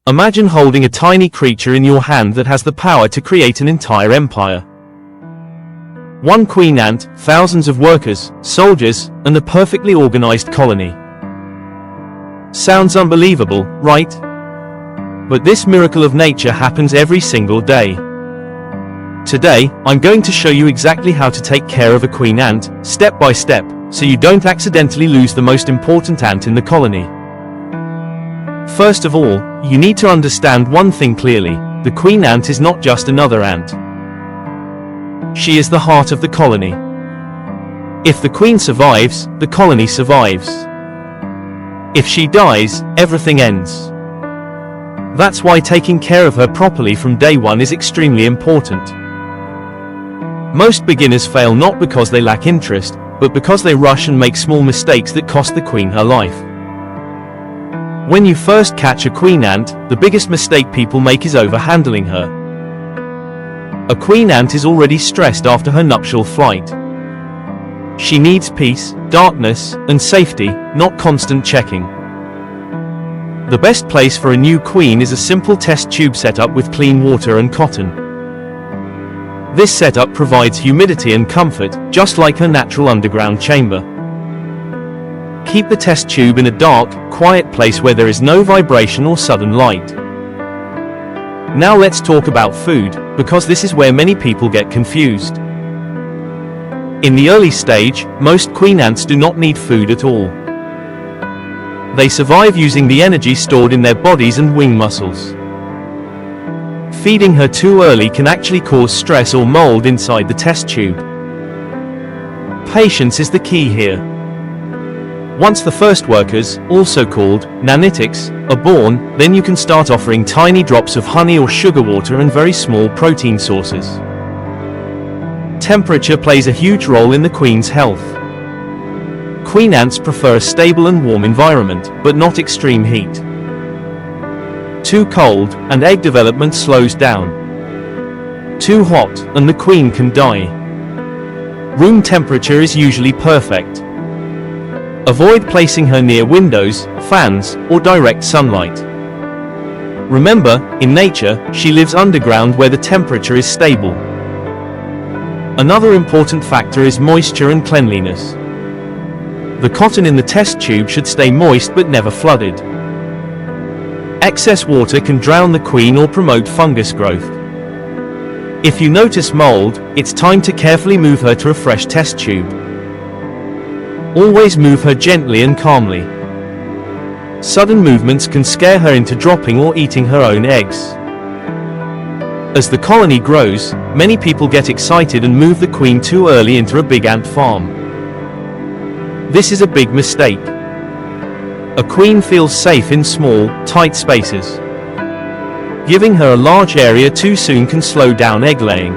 Imagine holding a tiny creature in your hand that has the power to create an entire empire. One queen ant, thousands of workers, soldiers, and a perfectly organized colony. Sounds unbelievable, right? But this miracle of nature happens every single day. Today, I'm going to show you exactly how to take care of a queen ant, step by step, so you don't accidentally lose the most important ant in the colony. First of all, you need to understand one thing clearly: the queen ant is not just another ant. She is the heart of the colony. If the queen survives, the colony survives. If she dies, everything ends. That's why taking care of her properly from day one is extremely important. Most beginners fail not because they lack interest, but because they rush and make small mistakes that cost the queen her life. When you first catch a queen ant, the biggest mistake people make is overhandling her. A queen ant is already stressed after her nuptial flight. She needs peace, darkness, and safety, not constant checking. The best place for a new queen is a simple test tube setup with clean water and cotton. This setup provides humidity and comfort, just like her natural underground chamber. Keep the test tube in a dark, quiet place where there is no vibration or sudden light. Now let's talk about food, because this is where many people get confused. In the early stage, most queen ants do not need food at all. They survive using the energy stored in their bodies and wing muscles. Feeding her too early can actually cause stress or mold inside the test tube. Patience is the key here. Once the first workers, also called nanitics, are born, then you can start offering tiny drops of honey or sugar water and very small protein sources. Temperature plays a huge role in the queen's health. Queen ants prefer a stable and warm environment, but not extreme heat. Too cold, and egg development slows down. Too hot, and the queen can die. Room temperature is usually perfect. Avoid placing her near windows, fans, or direct sunlight. Remember, in nature, she lives underground where the temperature is stable. Another important factor is moisture and cleanliness. The cotton in the test tube should stay moist but never flooded. Excess water can drown the queen or promote fungus growth. If you notice mold, it's time to carefully move her to a fresh test tube. Always move her gently and calmly. Sudden movements can scare her into dropping or eating her own eggs. As the colony grows, many people get excited and move the queen too early into a big ant farm. This is a big mistake. A queen feels safe in small, tight spaces. Giving her a large area too soon can slow down egg laying.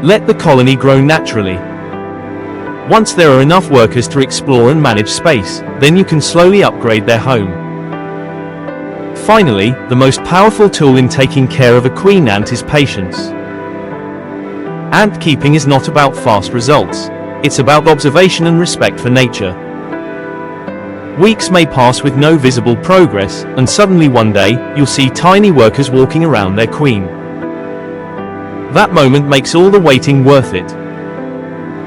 Let the colony grow naturally. Once there are enough workers to explore and manage space, then you can slowly upgrade their home. Finally, the most powerful tool in taking care of a queen ant is patience. Ant keeping is not about fast results. It's about observation and respect for nature. Weeks may pass with no visible progress, and suddenly one day, you'll see tiny workers walking around their queen. That moment makes all the waiting worth it.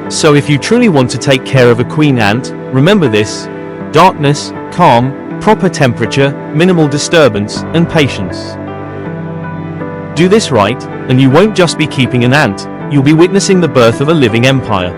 So if you truly want to take care of a queen ant, remember this: darkness, calm, proper temperature, minimal disturbance, and patience. Do this right, and you won't just be keeping an ant, you'll be witnessing the birth of a living empire.